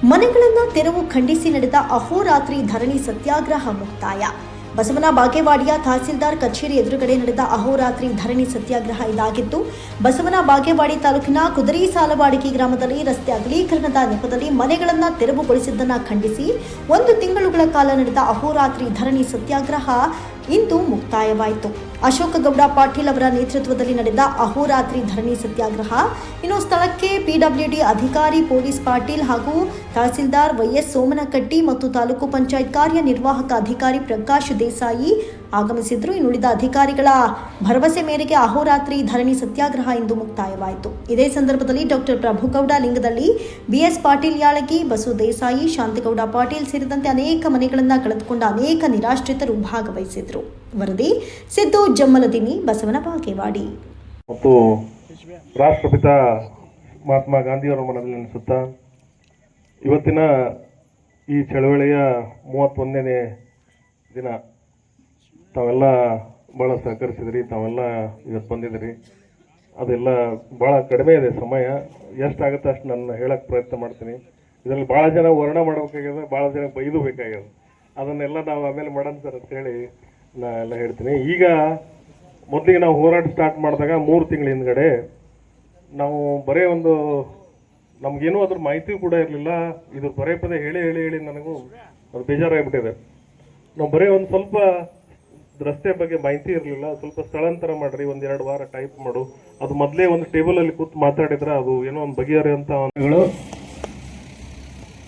ಮನೆಗಳನ್ನು ತೆರವು ಖಂಡಿಸಿ ನಡೆದ ಅಹೋರಾತ್ರಿ ಧರಣಿ ಸತ್ಯಾಗ್ರಹ ಮುಕ್ತಾಯ. ಬಸವನ ಬಾಗೇವಾಡಿಯ ತಹಸೀಲ್ದಾರ್ ಕಚೇರಿ ಎದುರುಗಡೆ ನಡೆದ ಅಹೋರಾತ್ರಿ ಧರಣಿ ಸತ್ಯಾಗ್ರಹ ಇದಾಗಿತ್ತು. ಬಸವನ ಬಾಗೇವಾಡಿ ತಾಲೂಕಿನ ಕುದರಿ ಸಾಲವಾಡಿಗೆ ಗ್ರಾಮದಲ್ಲಿ ರಸ್ತೆ ಅಗಲೀಕರಣದ ನೆಪದಲ್ಲಿ ಮನೆಗಳನ್ನು ತೆರವುಗೊಳಿಸಿದ್ದನ್ನು ಖಂಡಿಸಿ 1 ತಿಂಗಳುಗಳ ಕಾಲ ನಡೆದ ಅಹೋರಾತ್ರಿ ಧರಣಿ ಸತ್ಯಾಗ್ರಹ ಇಂದು ಮುಕ್ತಾಯವಾಯಿತು. ಅಶೋಕ ಗೌಡ ಪಾಟೀಲ್ ಅವರ ನೇತೃತ್ವದಲ್ಲಿ ನಡೆದ ಅಹೋರಾತ್ರಿ ಧರಣಿ ಸತ್ಯಾಗ್ರಹ ಇನ್ನು ಸ್ಥಳಕ್ಕೆ ಪಿಡಬ್ಲ್ಯೂಡಿ ಅಧಿಕಾರಿ ಪೊಲೀಸ್ ಪಾಟೀಲ್ ಹಾಗೂ ತಹಸೀಲ್ದಾರ್ ವೈಎಸ್ ಸೋಮನಕಟ್ಟಿ ಮತ್ತು ತಾಲೂಕು ಪಂಚಾಯತ್ ಕಾರ್ಯನಿರ್ವಾಹಕ ಅಧಿಕಾರಿ ಪ್ರಕಾಶ್ ದೇಸಾಯಿ ಆಗಮಿಸಿದ್ರು. ಇನ್ನುಳಿದ ಅಧಿಕಾರಿಗಳ ಭರವಸೆ ಮೇರೆಗೆ ಅಹೋರಾತ್ರಿ ಧರಣಿ ಸತ್ಯಾಗ್ರಹ ಇಂದು ಮುಕ್ತಾಯವಾಯಿತು. ಇದೇ ಸಂದರ್ಭದಲ್ಲಿ ಡಾಕ್ಟರ್ ಪ್ರಭುಗೌಡ ಲಿಂಗದಲ್ಲಿ, ಬಿಎಸ್ ಪಾಟೀಲ್ ಯಾಳಗಿ, ಬಸು ದೇಸಾಯಿ, ಶಾಂತಗೌಡ ಪಾಟೀಲ್ ಸೇರಿದಂತೆ ಅನೇಕ ಮನೆಗಳನ್ನು ಕಳೆದುಕೊಂಡ ಅನೇಕ ನಿರಾಶ್ರಿತರು ಭಾಗವಹಿಸಿದ್ರು. ವರದಿ ಸಿದ್ದು ಜಮ್ಮಲದಿನಿ, ಬಸವನ ಬಾಗೇವಾಡಿ. ಮತ್ತು ರಾಷ್ಟ್ರಪಿತ ಮಹಾತ್ಮ ಗಾಂಧಿಯವರ ಮನದಲ್ಲಿ ನೆನೆಸುತ್ತಾ ಇವತ್ತಿನ ಈ ಚಳವಳಿಯ 31ನೇ ದಿನ ತಾವೆಲ್ಲ ಭಾಳ ಸಹಕರಿಸಿದ್ರಿ. ತಾವೆಲ್ಲ ಇವತ್ತು ಬಂದಿದ್ರಿ. ಅದೆಲ್ಲ ಭಾಳ ಕಡಿಮೆ ಇದೆ ಸಮಯ. ಎಷ್ಟಾಗುತ್ತೆ ಅಷ್ಟು ನಾನು ಹೇಳಕ್ಕೆ ಪ್ರಯತ್ನ ಮಾಡ್ತೀನಿ. ಇದರಲ್ಲಿ ಭಾಳ ಜನ ವರ್ಣ ಮಾಡಬೇಕಾಗ್ಯದ, ಭಾಳ ಜನ ಬೈದು ಬೇಕಾಗ್ಯದ. ಅದನ್ನೆಲ್ಲ ನಾವು ಆಮೇಲೆ ಮಾಡೋಣ ಸರ್ ಅಂತೇಳಿ ನಾ ಎಲ್ಲ ಹೇಳ್ತೀನಿ. ಈಗ ಮೊದಲಿಗೆ ನಾವು ಹೋರಾಟ ಸ್ಟಾರ್ಟ್ ಮಾಡಿದಾಗ 3 ತಿಂಗಳ ಹಿಂದ್ಗಡೆ ನಾವು ಬರೀ ಒಂದು ನಮಗೇನೂ ಅದ್ರ ಮಾಹಿತಿ ಕೂಡ ಇರಲಿಲ್ಲ. ಇದ್ರ ಬರೇ ಪದೇ ಹೇಳಿ ಹೇಳಿ ಹೇಳಿ ನನಗೂ ಅದು ಬೇಜಾರಾಗಿಬಿಟ್ಟಿದೆ. ನಾವು ಬರೀ ಒಂದು ಸ್ವಲ್ಪ ರಸ್ತೆ ಬಗ್ಗೆ ಮಾಹಿತಿ ಇರಲಿಲ್ಲ. ಸ್ವಲ್ಪ ಸ್ಥಳಾಂತರ ಮಾಡ್ರಿ, 1-2 ವಾರ ಟೈಪ್ ಮಾಡು, ಅದು ಮೊದಲೇ ಒಂದು ಟೇಬಲಲ್ಲಿ ಕೂತು ಮಾತಾಡಿದ್ರೆ ಅದು ಏನೋ ಒಂದು ಬಗೆಹರಿಯಂತ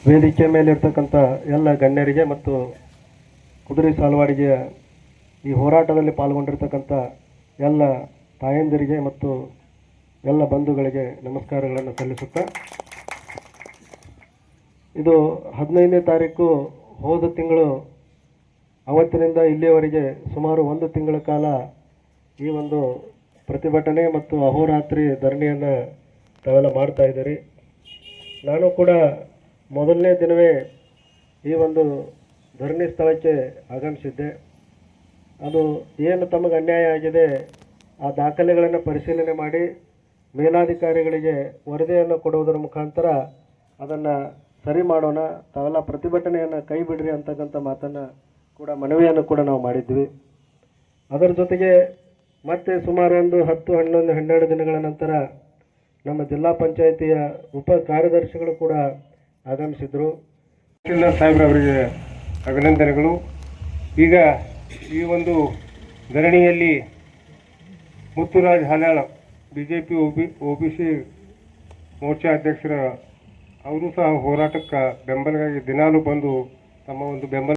ವೇದಿಕೆ ಮೇಲೆ ಇರ್ತಕ್ಕಂಥ ಎಲ್ಲ ಗಣ್ಯರಿಗೆ ಮತ್ತು ಕುದುರೆ ಸಾಲವಾಡಿಗೆ ಈ ಹೋರಾಟದಲ್ಲಿ ಪಾಲ್ಗೊಂಡಿರ್ತಕ್ಕಂಥ ಎಲ್ಲ ತಾಯಂದಿರಿಗೆ ಮತ್ತು ಎಲ್ಲ ಬಂಧುಗಳಿಗೆ ನಮಸ್ಕಾರಗಳನ್ನು ಸಲ್ಲಿಸುತ್ತಾ, ಇದು 15ನೇ ತಾರೀಕು ಹೋದ ತಿಂಗಳು ಅವತ್ತಿನಿಂದ ಇಲ್ಲಿಯವರೆಗೆ ಸುಮಾರು 1 ತಿಂಗಳ ಕಾಲ ಈ ಒಂದು ಪ್ರತಿಭಟನೆ ಮತ್ತು ಅಹೋರಾತ್ರಿ ಧರಣಿಯನ್ನು ತಾವೆಲ್ಲ ಮಾಡ್ತಾ ಇದ್ದೀರಿ. ನಾನು ಕೂಡ ಮೊದಲನೇ ದಿನವೇ ಈ ಒಂದು ಧರಣಿ ಸ್ಥಳಕ್ಕೆ ಆಗಮಿಸಿದ್ದೆ. ಅದು ಏನು ತಮಗೆ ಅನ್ಯಾಯ ಆಗಿದೆ ಆ ದಾಖಲೆಗಳನ್ನು ಪರಿಶೀಲನೆ ಮಾಡಿ ಮೇಲಾಧಿಕಾರಿಗಳಿಗೆ ವರದಿಯನ್ನು ಕೊಡುವುದರ ಮುಖಾಂತರ ಅದನ್ನು ಸರಿ ಮಾಡೋಣ, ತಾವೆಲ್ಲ ಪ್ರತಿಭಟನೆಯನ್ನು ಕೈ ಬಿಡ್ರಿ ಅಂತಕ್ಕಂಥ ಮಾತನ್ನು ಕೂಡ ಮನವಿಯನ್ನು ಕೂಡ ನಾವು ಮಾಡಿದ್ವಿ. ಅದರ ಜೊತೆಗೆ ಮತ್ತೆ ಸುಮಾರು ಒಂದು 10, 11, 12 ದಿನಗಳ ನಂತರ ನಮ್ಮ ಜಿಲ್ಲಾ ಪಂಚಾಯಿತಿಯ ಉಪ ಕಾರ್ಯದರ್ಶಿಗಳು ಕೂಡ ಆಗಮಿಸಿದರು. ತಹಸೀಲ್ದಾರ್ ಸಾಹೇಬ್ರವರಿಗೆ ಅಭಿನಂದನೆಗಳು. ಈಗ ಈ ಒಂದು ಧರಣಿಯಲ್ಲಿ ಮುತ್ತುರಾಜ್ ಹಾಲಾಳ್ BJP OBC ಮೋರ್ಚಾ ಅಧ್ಯಕ್ಷರ ಅವರು ಸಹ ಹೋರಾಟಕ್ಕೆ ಬೆಂಬಲವಾಗಿ ದಿನಾಲೂ ಬಂದು ತಮ್ಮ ಒಂದು ಬೆಂಬಲ